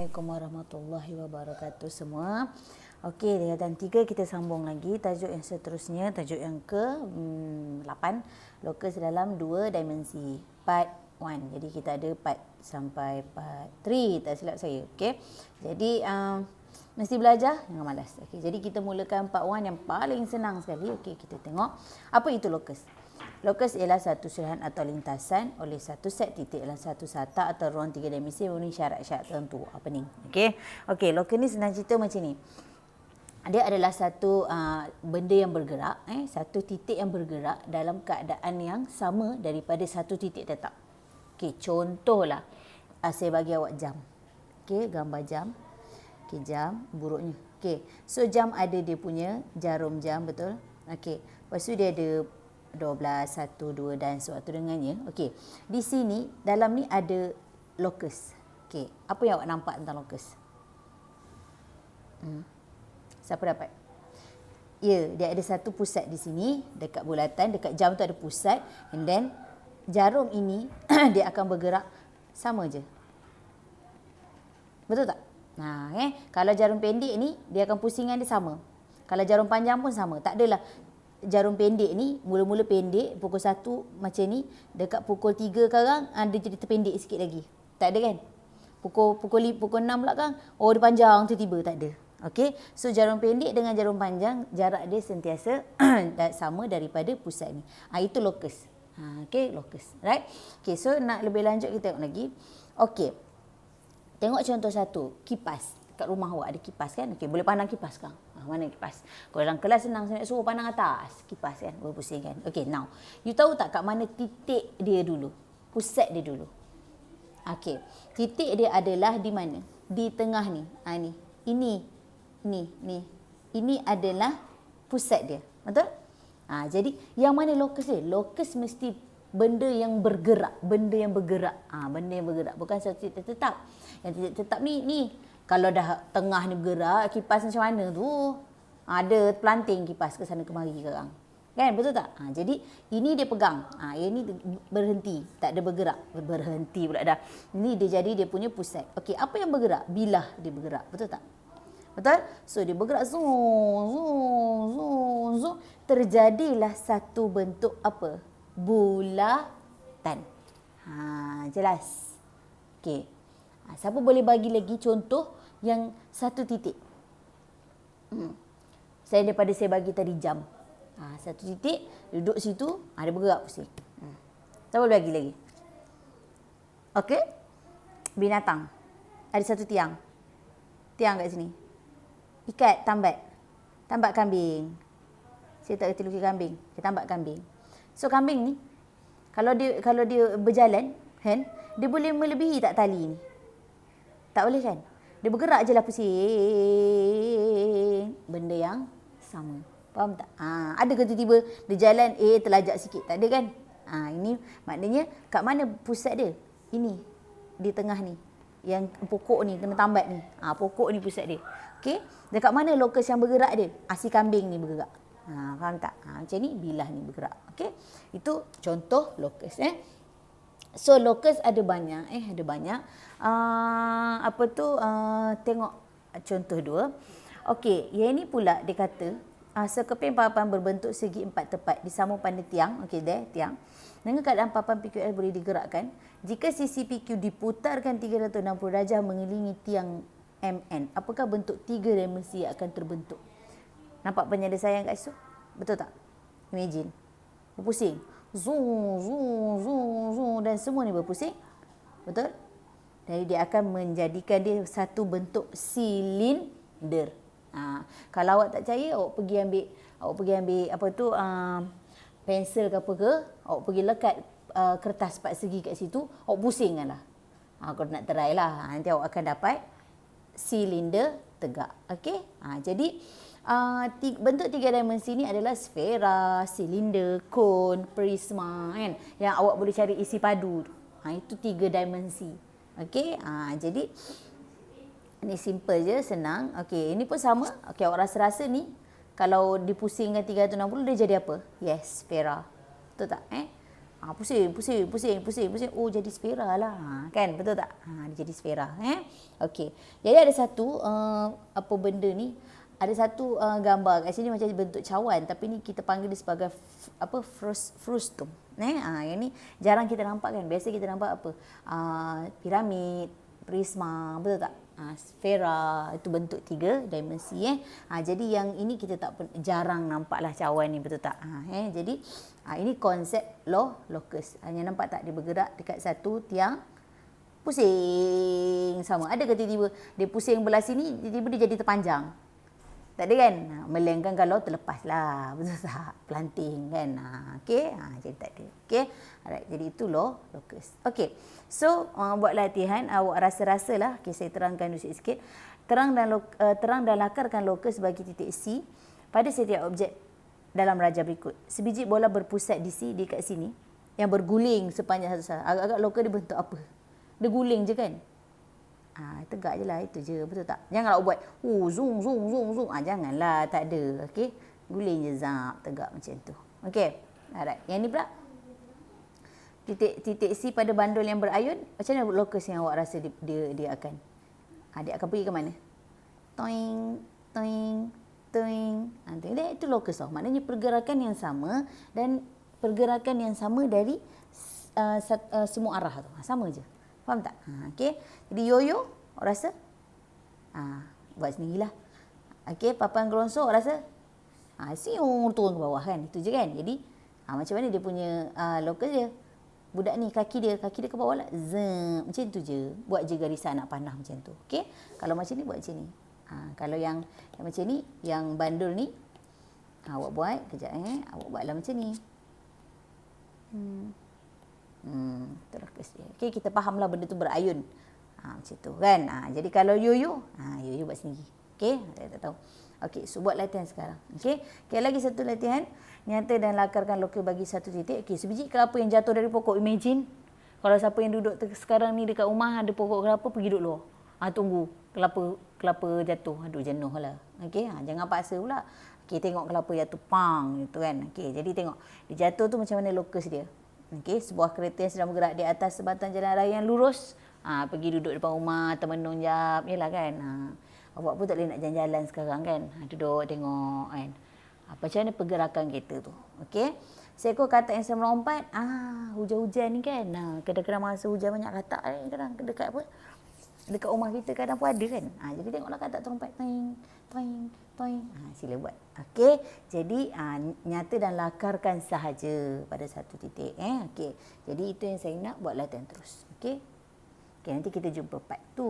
Assalamualaikum warahmatullahi wabarakatuh semua. Okey, tingkatan 3 kita sambung lagi tajuk yang seterusnya, tajuk yang ke-8, locus dalam 2 dimensi, part 1. Jadi kita ada part sampai part 3, tak silap saya. Okey. Jadi mesti belajar, jangan malas. Okey, jadi kita mulakan part 1 yang paling senang sekali. Okey, kita tengok apa itu locus. Locus ialah satu surahan atau lintasan oleh satu set titik dalam satu sata atau ruang 3 dimensi memenuhi syarat-syarat tertentu. Apa ni? Okey. Okey, locus ni senang cerita macam ni. Dia adalah satu benda yang bergerak, satu titik yang bergerak dalam keadaan yang sama daripada satu titik tetap. Okey, contohlah saya bagi awak jam. Okey, gambar jam. Okey, jam buruknya. Okey, so jam ada dia punya jarum jam, betul? Okey, lepas tu dia ada 12, 1, 2 dan sewaktu dengannya. Okey, di sini dalam ni ada locus. Okey, apa yang awak nampak tentang locus? Siapa dapat? Ya, dia ada satu pusat di sini dekat bulatan, dekat jam tu ada pusat, and then jarum ini dia akan bergerak sama je. Betul tak? Kalau jarum pendek ni dia akan pusingan dia sama. Kalau jarum panjang pun sama. Tak adalah jarum pendek ni mula-mula pendek pukul 1 macam ni, dekat pukul 3 sekarang dia jadi terpendek sikit lagi. Tak ada kan? Pukul 6 pula kan, dia panjang tiba-tiba, tak ada. Okey, so jarum pendek dengan jarum panjang jarak dia sentiasa sama daripada pusat ni. Itu locus. Okey, locus. Right? Okey, so nak lebih lanjut kita tengok lagi. Okey. Tengok contoh satu, kipas. Kat rumah awak ada kipas kan? Okey, boleh pandang kipas kan? Mana kipas? Kalau dalam kelas senang saya nak suruh pandang atas. Kipas kan? Berpusing kan? Okey, now. You tahu tak kat mana titik dia dulu? Pusat dia dulu. Okey. Titik dia adalah di mana? Di tengah ni. Ni. Ni. Ini adalah pusat dia. Betul? Jadi yang mana locus dia? Locus mesti benda yang bergerak. Benda yang bergerak. Benda yang bergerak. Bukan satu titik tetap. Yang titik tetap ni. Kalau dah tengah ni bergerak, kipas macam mana tu? Ada planting kipas ke sana kemari sekarang. Kan? Betul tak? Jadi, ini dia pegang. Ini berhenti. Tak ada bergerak. Berhenti pula dah. Ini dia jadi dia punya pusat. Okey, apa yang bergerak? Bilah dia bergerak. Betul tak? Betul? So, dia bergerak. Zoom. Terjadilah satu bentuk apa? Bulatan. Jelas? Okey. Siapa boleh bagi lagi contoh yang satu titik? Daripada saya bagi tadi jam. Satu titik, duduk situ, dia bergerak pusing. Siapa boleh bagi lagi? Okey. Binatang. Ada satu tiang. Tiang kat sini. Ikat, tambat. Tambat kambing. Saya tak kerti lukis kambing. Saya tambat kambing. So kambing ni, kalau dia berjalan, kan, dia boleh melebihi tak tali ni? Tak boleh kan? Dia bergerak je lah pusing. Benda yang sama. Faham tak? Ada ke tiba-tiba dia jalan terlajak sikit? Tak ada kan? Ini maknanya kat mana pusat dia? Ini. Di tengah ni. Yang pokok ni kena tambat ni. Pokok ni pusat dia. Okey? Dekat mana locus yang bergerak dia? Si kambing ni bergerak. Faham tak? Macam ni bilah ni bergerak. Okey? Itu contoh locus. So locus ada banyak. Ada banyak. Tengok contoh 2. Okey, yang ini pula dia kata sekeping papan berbentuk segi 4 tepat disambung pada tiang. Okey, tiang. Dengan keadaan papan PQS boleh digerakkan jika sisi PQ diputarkan 360 darjah mengelilingi tiang MN. Apakah bentuk 3 dimensi yang akan terbentuk? Nampak penyelesaian kat situ? Betul tak? Imagine. Berpusing. Zoom. Dan semua ni berpusing. Betul? Jadi dia akan menjadikan dia satu bentuk silinder. Kalau awak tak percaya, awak pergi ambil pensel ke apa ke, awak pergi lekat kertas 4 segi kat situ, awak pusingkanlah. Kalau nak try lah, nanti awak akan dapat silinder tegak. Okey? Jadi bentuk 3 dimensi ni adalah sfera, silinder, kon, prisma, kan? Yang awak boleh cari isi padu. Itu 3 dimensi. Okey? Jadi ni simple je, senang. Okey, ini pun sama. Okey, awak rasa-rasa ni kalau dipusingkan 360 dia jadi apa? Yes, sfera. Betul tak? Pusing. Oh, jadi sfera lah. Kan? Betul tak? Dia jadi sfera. Okey. Jadi ada satu, apa benda ni? Ada satu gambar kat sini macam bentuk cawan. Tapi ni kita panggil dia sebagai frustum. Yang ni jarang kita nampak kan. Biasa kita nampak apa? Piramid, prisma. Betul tak? Sfera. Itu bentuk 3 dimensi. Jadi yang ini kita tak jarang nampak lah cawan ni. Betul tak? Jadi ini konsep locus. Hanya nampak tak dia bergerak dekat satu tiang pusing sama. Ada ke tiba-tiba dia pusing belah sini, tiba-tiba dia jadi terpanjang? Tak ada kan? Melainkan kalau terlepas lah. Betul tak? Pelanting kan? Okey. Jadi tak ada. Okey. Alright. Jadi itu locus. Okey. So, buat latihan. Awak rasa-rasa lah. Okey, saya terangkan dulu sikit. Terang dan lakarkan locus bagi titik C pada setiap objek dalam rajah berikut. Sebiji bola berpusat di dekat sini yang berguling sepanjang satu sah. Agak-agak locus dia bentuk apa? Dia guling je kan? Tegak je lah, itu je. Betul tak? Janganlah buat zoom. Janganlah, tak ada. Okey? Guling je, zap, tegak macam tu. Okey? Alright. Yang ni pula titik C pada bandul yang berayun. Macam mana locus yang awak rasa dia akan pergi ke mana? Toing. Itu locus tau. Maknanya pergerakan yang sama dan pergerakan yang sama dari semua arah tu. Sama je. Faham tak? Okey. Jadi yoyo, awak rasa? Buat sendirilah. Okey, papan gerongsok awak rasa? Siung turun ke bawah kan. Itu je kan. Jadi macam mana dia punya locus dia? Budak ni kaki dia ke bawah lah. Macam tu je. Buat je garisan anak panah macam tu. Okey. Kalau macam ni buat macam ni. Kalau yang macam ni, yang bandul ni, awak buat kejap awak buatlah macam ni. Terus dia. Okey, kita fahamlah benda tu berayun. Macam tu kan. Jadi kalau yoyo buat sendiri. Okey, saya tak tahu. Okey, so buat latihan sekarang. Okey, lagi satu latihan. Nyata dan lakarkan locus bagi satu titik. Okey, sebiji kelapa yang jatuh dari pokok. Imagine kalau siapa yang duduk sekarang ni dekat rumah ada pokok kelapa, pergi duduk luar. Tunggu kelapa jatuh. Aduh, jenuh lah. Okey, jangan paksa pula. Okey, tengok kelapa jatuh pang gitu kan. Okey, jadi tengok dia jatuh tu macam mana locus dia. Okey, sebuah kereta yang sedang bergerak di atas sebatang jalan raya yang lurus. Pergi duduk depan rumah, termenung jap. Yalah kan. Awak pun tak boleh nak jalan-jalan sekarang kan. Duduk tengok kan. Macam mana pergerakan kereta tu. Okey. Seekor katak yang sedang melompat. Hujan-hujan ni kan. Kadang-kadang masa hujan banyak katak ni. Kadang dekat apa? Dekat rumah kita kadang pun ada kan. Jadi tengoklah katak terlompat. Toing. Sila buat. Okey. Jadi nyata dan lakarkan sahaja pada satu titik. Okey. Jadi itu yang saya nak buat latihan terus. Okey. Okey, nanti kita jumpa part 2.